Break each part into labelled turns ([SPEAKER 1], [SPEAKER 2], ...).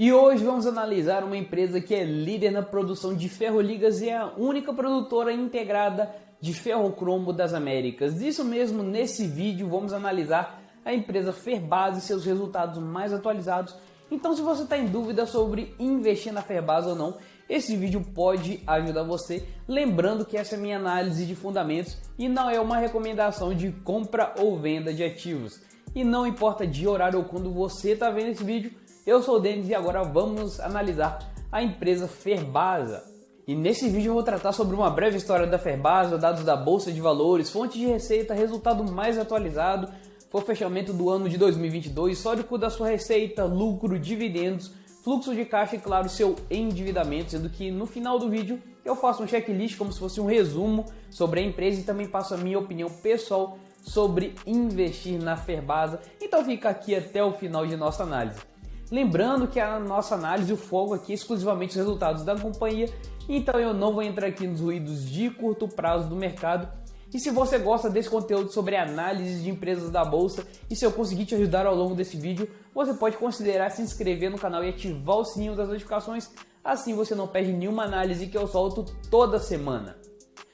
[SPEAKER 1] E hoje vamos analisar uma empresa que é líder na produção de ferroligas e é a única produtora integrada de ferrocromo das Américas. Isso mesmo, nesse vídeo vamos analisar a empresa Ferbasa e seus resultados mais atualizados. Então, se você está em dúvida sobre investir na Ferbasa ou não, esse vídeo pode ajudar você. Lembrando que essa é a minha análise de fundamentos e não é uma recomendação de compra ou venda de ativos. E não importa de horário ou quando você está vendo esse vídeo, eu sou o Denis e agora vamos analisar a empresa Ferbasa. E nesse vídeo eu vou tratar sobre uma breve história da Ferbasa, dados da Bolsa de Valores, fonte de receita, resultado mais atualizado, foi o fechamento do ano de 2022, histórico da sua receita, lucro, dividendos, fluxo de caixa e, claro, seu endividamento, sendo que no final do vídeo eu faço um checklist como se fosse um resumo sobre a empresa e também passo a minha opinião pessoal sobre investir na Ferbasa. Então fica aqui até o final de nossa análise. Lembrando que a nossa análise, o foco aqui é exclusivamente os resultados da companhia, então eu não vou entrar aqui nos ruídos de curto prazo do mercado. E se você gosta desse conteúdo sobre análise de empresas da Bolsa e se eu conseguir te ajudar ao longo desse vídeo, você pode considerar se inscrever no canal e ativar o sininho das notificações, assim você não perde nenhuma análise que eu solto toda semana.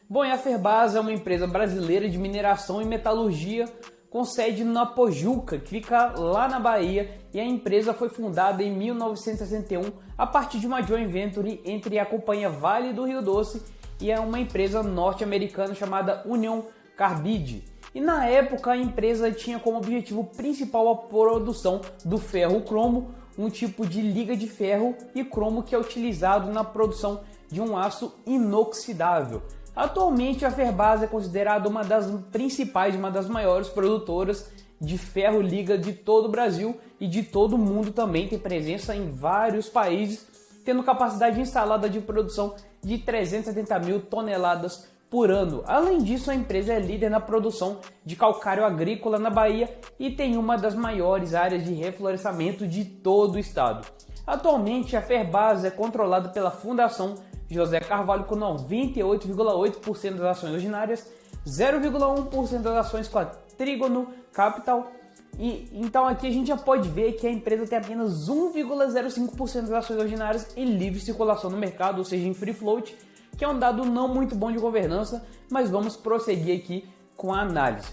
[SPEAKER 1] Bom, e a Ferbasa é uma empresa brasileira de mineração e metalurgia com sede na Pojuca, que fica lá na Bahia, e a empresa foi fundada em 1961 a partir de uma joint venture entre a companhia Vale do Rio Doce e é uma empresa norte-americana chamada Union Carbide. E na época a empresa tinha como objetivo principal a produção do ferro-cromo, um tipo de liga de ferro e cromo que é utilizado na produção de um aço inoxidável. Atualmente a Ferbasa é considerada uma das principais, uma das maiores produtoras de ferro-liga de todo o Brasil e de todo o mundo também, tem presença em vários países, tendo capacidade instalada de produção de 370 mil toneladas por ano. Além disso, a empresa é líder na produção de calcário agrícola na Bahia e tem uma das maiores áreas de reflorestamento de todo o estado. Atualmente, a Ferbasa é controlada pela Fundação José Carvalho com 98,8% das ações ordinárias, 0,1% das ações com a Trígono Capital. E então aqui a gente já pode ver que a empresa tem apenas 1,05% das ações ordinárias em livre circulação no mercado, ou seja, em free float, que é um dado não muito bom de governança, mas vamos prosseguir aqui com a análise.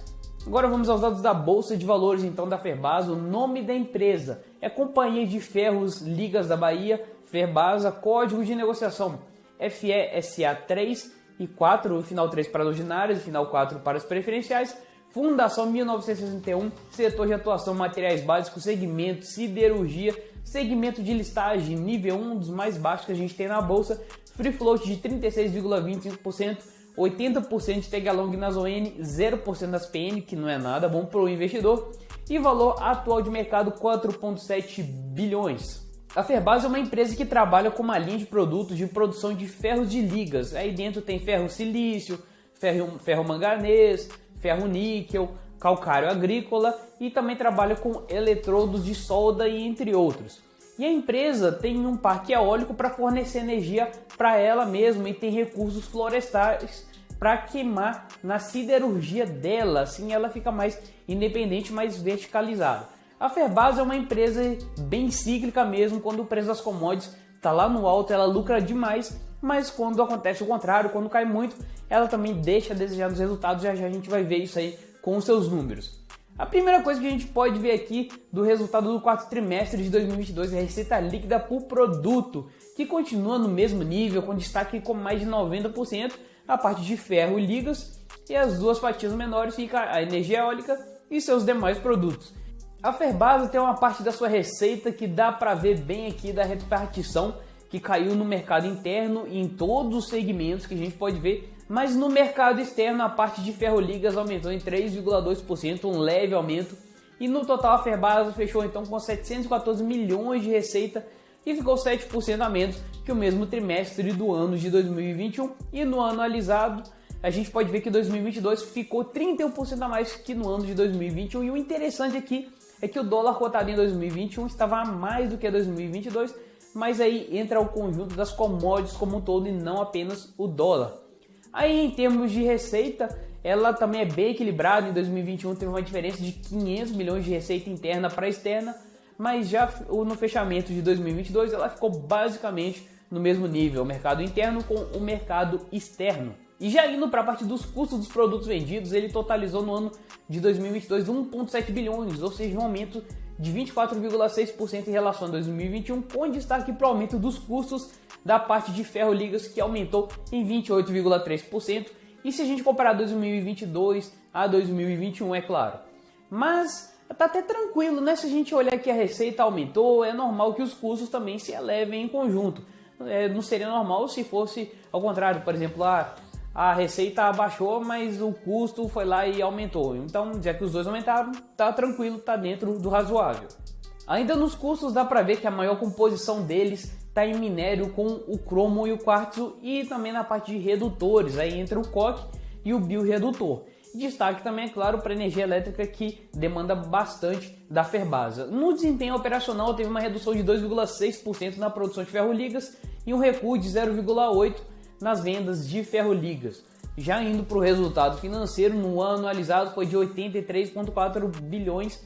[SPEAKER 1] Agora vamos aos dados da Bolsa de Valores então da Ferbasa. O nome da empresa é Companhia de Ferros Ligas da Bahia, Ferbasa, código de negociação FESA 3 e 4, o final 3 para as ordinárias, o final 4 para as preferenciais. Fundação 1961, setor de atuação materiais básicos, segmento siderurgia, segmento de listagem nível 1, um dos mais baixos que a gente tem na bolsa, free float de 36,25%, 80% de tag-along nas ON, 0% das PN, que não é nada bom para o investidor, e valor atual de mercado 4,7 bilhões. A Ferbasa é uma empresa que trabalha com uma linha de produtos de produção de ferros de ligas. Aí dentro tem ferro silício, ferro manganês, ferro níquel, calcário agrícola e também trabalha com eletrodos de solda e entre outros. E a empresa tem um parque eólico para fornecer energia para ela mesma e tem recursos florestais para queimar na siderurgia dela, assim ela fica mais independente, mais verticalizada. A Ferbasa é uma empresa bem cíclica mesmo, quando o preço das commodities está lá no alto, ela lucra demais, mas quando acontece o contrário, quando cai muito, ela também deixa a desejar nos resultados, já já a gente vai ver isso aí com os seus números. A primeira coisa que a gente pode ver aqui do resultado do quarto trimestre de 2022 é a receita líquida por produto, que continua no mesmo nível, com destaque com mais de 90%, a parte de ferro e ligas, e as duas fatias menores fica a energia eólica e seus demais produtos. A Ferbasa tem uma parte da sua receita que dá para ver bem aqui da repartição que caiu no mercado interno e em todos os segmentos que a gente pode ver, mas no mercado externo a parte de ferroligas aumentou em 3,2%, um leve aumento, e no total a Ferbasa fechou então com 714 milhões de receita e ficou 7% a menos que o mesmo trimestre do ano de 2021, e no ano analisado a gente pode ver que 2022 ficou 31% a mais que no ano de 2021, e o interessante aqui é que o dólar cotado em 2021 estava a mais do que 2022, mas aí entra o conjunto das commodities como um todo e não apenas o dólar. Aí em termos de receita, ela também é bem equilibrada. Em 2021 teve uma diferença de 500 milhões de receita interna para externa, mas já no fechamento de 2022 ela ficou basicamente no mesmo nível, o mercado interno com o mercado externo. E já indo para a parte dos custos dos produtos vendidos, ele totalizou no ano de 2022 1,7 bilhões, ou seja, um aumento de 24,6% em relação a 2021, com destaque para o aumento dos custos da parte de ferro-ligas, que aumentou em 28,3%, e se a gente comparar 2022 a 2021, é claro. Mas tá até tranquilo, né? Se a gente olhar que a receita aumentou, é normal que os custos também se elevem em conjunto. Não seria normal se fosse ao contrário, por exemplo, a receita abaixou, mas o custo foi lá e aumentou. Então, já que os dois aumentaram, tá tranquilo, tá dentro do razoável. Ainda nos custos dá para ver que a maior composição deles está em minério com o cromo e o quartzo, e também na parte de redutores, aí entra o coque e o biorredutor. Destaque também, é claro, para a energia elétrica, que demanda bastante da Ferbasa. No desempenho operacional teve uma redução de 2,6% na produção de ferro-ligas e um recuo de 0,8% nas vendas de ferro-ligas. Já indo para o resultado financeiro, no ano analisado foi de 83,4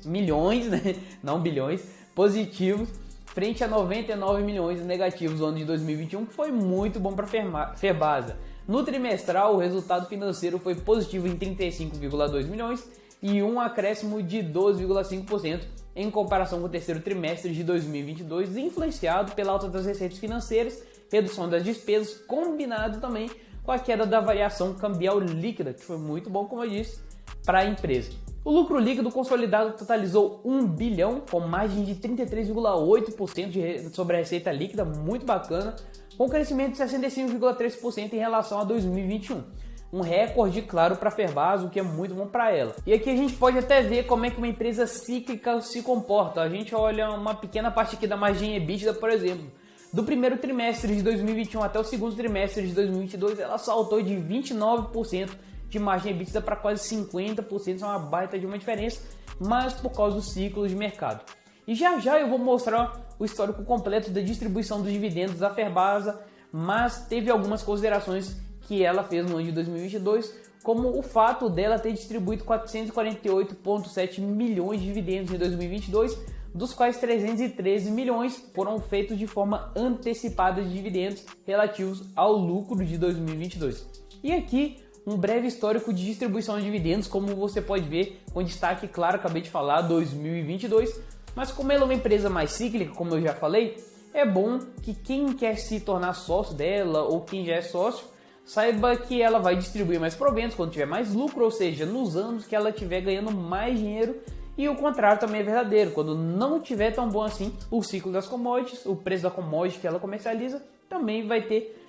[SPEAKER 1] milhões, né? Não bilhões, positivos, frente a 99 milhões negativos no ano de 2021, que foi muito bom para a Ferbasa. No trimestral, o resultado financeiro foi positivo em 35,2 milhões e um acréscimo de 12,5% em comparação com o terceiro trimestre de 2022, influenciado pela alta das receitas financeiras, redução das despesas, combinado também com a queda da variação cambial líquida, que foi muito bom, como eu disse, para a empresa. O lucro líquido consolidado totalizou 1 bilhão, com margem de 33,8% sobre a receita líquida, muito bacana, com crescimento de 65,3% em relação a 2021. Um recorde, claro, para a Ferbasa, o que é muito bom para ela. E aqui a gente pode até ver como é que uma empresa cíclica se comporta. A gente olha uma pequena parte aqui da margem EBITDA, por exemplo. Do primeiro trimestre de 2021 até o segundo trimestre de 2022, ela saltou de 29% de margem EBITDA para quase 50%, é uma baita de uma diferença, mas por causa do ciclo de mercado. E já eu vou mostrar o histórico completo da distribuição dos dividendos da Ferbasa, mas teve algumas considerações que ela fez no ano de 2022, como o fato dela ter distribuído 448,7 milhões de dividendos em 2022, dos quais 313 milhões foram feitos de forma antecipada de dividendos relativos ao lucro de 2022. E aqui um breve histórico de distribuição de dividendos, como você pode ver, com destaque claro, acabei de falar, 2022, mas como ela é uma empresa mais cíclica, como eu já falei, é bom que quem quer se tornar sócio dela ou quem já é sócio, saiba que ela vai distribuir mais proventos quando tiver mais lucro, ou seja, nos anos que ela estiver ganhando mais dinheiro, e o contrário também é verdadeiro, quando não tiver tão bom assim o ciclo das commodities, o preço da commodity que ela comercializa, também vai ter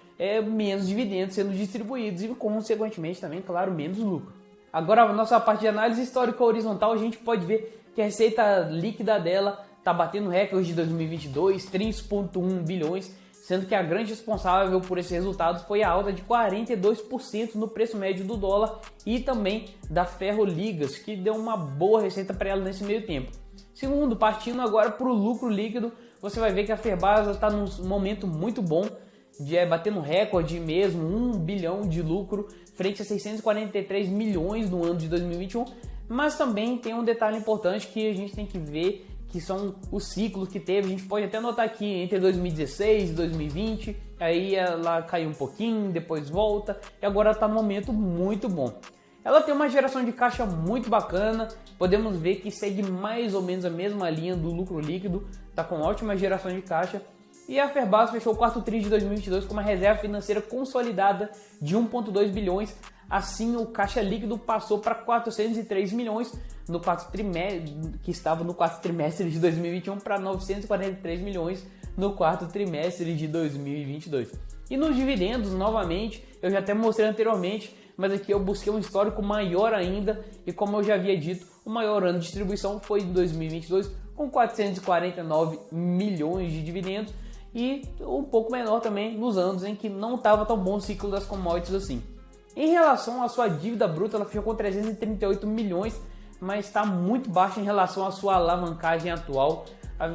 [SPEAKER 1] menos dividendos sendo distribuídos e, consequentemente, também, claro, menos lucro. Agora, a nossa parte de análise histórica horizontal, a gente pode ver que a receita líquida dela está batendo recorde de 2022, 3,1 bilhões, sendo que a grande responsável por esse resultado foi a alta de 42% no preço médio do dólar e também da ferro-ligas, que deu uma boa receita para ela nesse meio tempo. Segundo, partindo agora para o lucro líquido, você vai ver que a Ferbasa está num momento muito bom, batendo recorde mesmo, 1 bilhão de lucro, frente a 643 milhões no ano de 2021, mas também tem um detalhe importante que a gente tem que ver, que são os ciclos que teve. A gente pode até notar aqui entre 2016 e 2020, aí ela caiu um pouquinho, depois volta, e agora está num momento muito bom. Ela tem uma geração de caixa muito bacana, podemos ver que segue mais ou menos a mesma linha do lucro líquido, está com ótima geração de caixa. E a Ferbasa fechou o quarto tri de 2022 com uma reserva financeira consolidada de 1,2 bilhões. Assim, o caixa líquido passou para 403 milhões no quarto trimestre, que estava no quarto trimestre de 2021, para 943 milhões no quarto trimestre de 2022. E nos dividendos, novamente, eu já até mostrei anteriormente, mas aqui eu busquei um histórico maior ainda, e como eu já havia dito, o maior ano de distribuição foi em 2022, com 449 milhões de dividendos, e um pouco menor também nos anos em que não estava tão bom o ciclo das commodities assim. Em relação à sua dívida bruta, ela ficou com 338 milhões, mas está muito baixa em relação à sua alavancagem atual.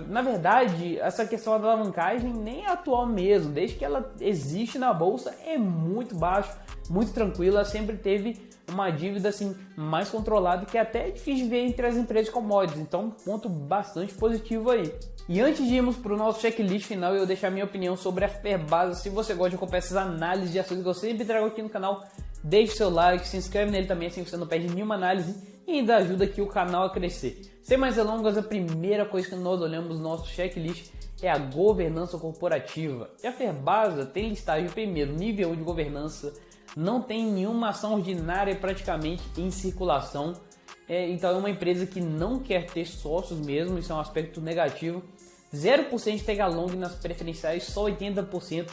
[SPEAKER 1] Na verdade, essa questão da alavancagem nem é atual mesmo, desde que ela existe na bolsa é muito baixo, muito tranquila, sempre teve uma dívida assim mais controlada, que é até difícil de ver entre as empresas de commodities. Então, um ponto bastante positivo aí. E antes de irmos para o nosso checklist final, eu deixar minha opinião sobre a Ferbasa. Se você gosta de acompanhar essas análises de ações que eu sempre trago aqui no canal, deixe seu like, se inscreve nele também, assim você não perde nenhuma análise e ainda ajuda aqui o canal a crescer. Sem mais delongas, a primeira coisa que nós olhamos no nosso checklist é a governança corporativa. E a Ferbasa tem listagem primeiro, nível 1 de governança, não tem nenhuma ação ordinária praticamente em circulação. Então é uma empresa que não quer ter sócios mesmo, isso é um aspecto negativo. 0% de tag along nas preferenciais, só 80%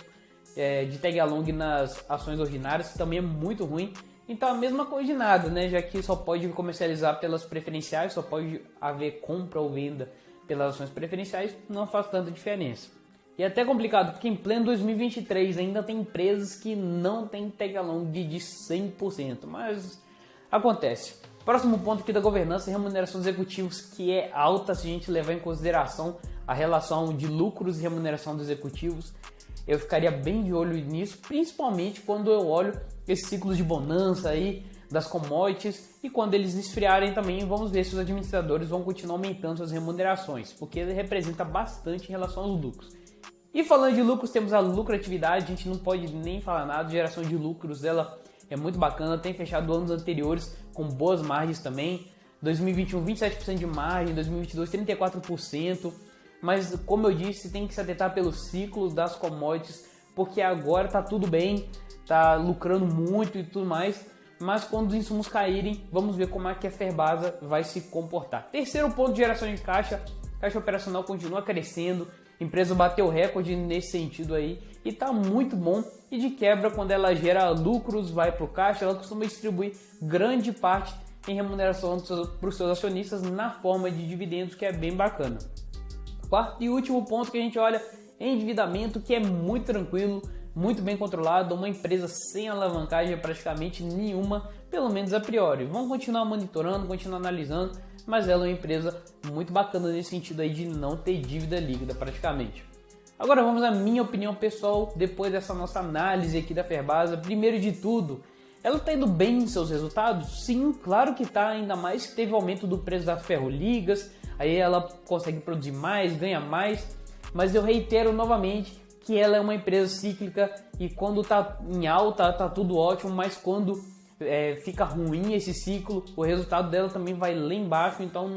[SPEAKER 1] de tag along nas ações ordinárias, que também é muito ruim. Então a mesma coisa de nada, né? Já que só pode comercializar pelas preferenciais, só pode haver compra ou venda pelas ações preferenciais, não faz tanta diferença. E é até complicado, porque em pleno 2023 ainda tem empresas que não tem tag along de 100%, mas acontece. Próximo ponto aqui da governança é remuneração dos executivos, que é alta se a gente levar em consideração a relação de lucros e remuneração dos executivos. Eu ficaria bem de olho nisso, principalmente quando eu olho esses ciclos de bonança aí das commodities, e quando eles esfriarem também, vamos ver se os administradores vão continuar aumentando suas remunerações, porque ele representa bastante em relação aos lucros. E falando de lucros, temos a lucratividade, a gente não pode nem falar nada, geração de lucros dela é muito bacana, tem fechado anos anteriores com boas margens também, 2021 27% de margem, 2022 34%, mas como eu disse, tem que se atentar pelo ciclo das commodities, porque agora tá tudo bem, tá lucrando muito e tudo mais, mas quando os insumos caírem, vamos ver como é que a Ferbasa vai se comportar. Terceiro ponto de geração de caixa operacional continua crescendo, a empresa bateu recorde nesse sentido aí e tá muito bom, e de quebra quando ela gera lucros, vai para o caixa, ela costuma distribuir grande parte em remuneração para os seus acionistas na forma de dividendos, que é bem bacana. Quarto e último ponto que a gente olha é endividamento, que é muito tranquilo, muito bem controlado, uma empresa sem alavancagem praticamente nenhuma, pelo menos a priori. Vamos continuar monitorando, continuar analisando, mas ela é uma empresa muito bacana nesse sentido aí de não ter dívida líquida praticamente. Agora vamos à minha opinião pessoal, depois dessa nossa análise aqui da Ferbasa. Primeiro de tudo, ela está indo bem em seus resultados? Sim, claro que está, ainda mais que teve aumento do preço das ferroligas, aí ela consegue produzir mais, ganha mais, mas eu reitero novamente que ela é uma empresa cíclica e quando está em alta está tudo ótimo, mas quando fica ruim esse ciclo, o resultado dela também vai lá embaixo, então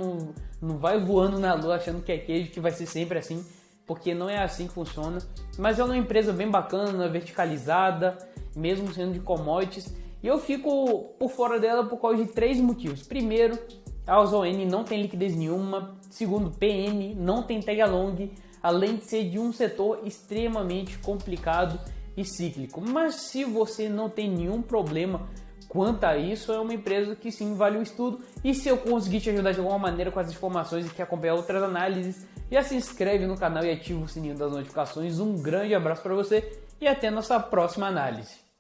[SPEAKER 1] não vai voando na lua achando que é queijo, que vai ser sempre assim, porque não é assim que funciona. Mas é uma empresa bem bacana, verticalizada, mesmo sendo de commodities, e eu fico por fora dela por causa de 3 motivos. Primeiro, a ON não tem liquidez nenhuma. Segundo, PN não tem tag along, além de ser de um setor extremamente complicado e cíclico. Mas se você não tem nenhum problema quanto a isso, é uma empresa que sim vale o estudo. E se eu conseguir te ajudar de alguma maneira com as informações e quer acompanhar outras análises, já se inscreve no canal e ativa o sininho das notificações. Um grande abraço para você e até nossa próxima análise.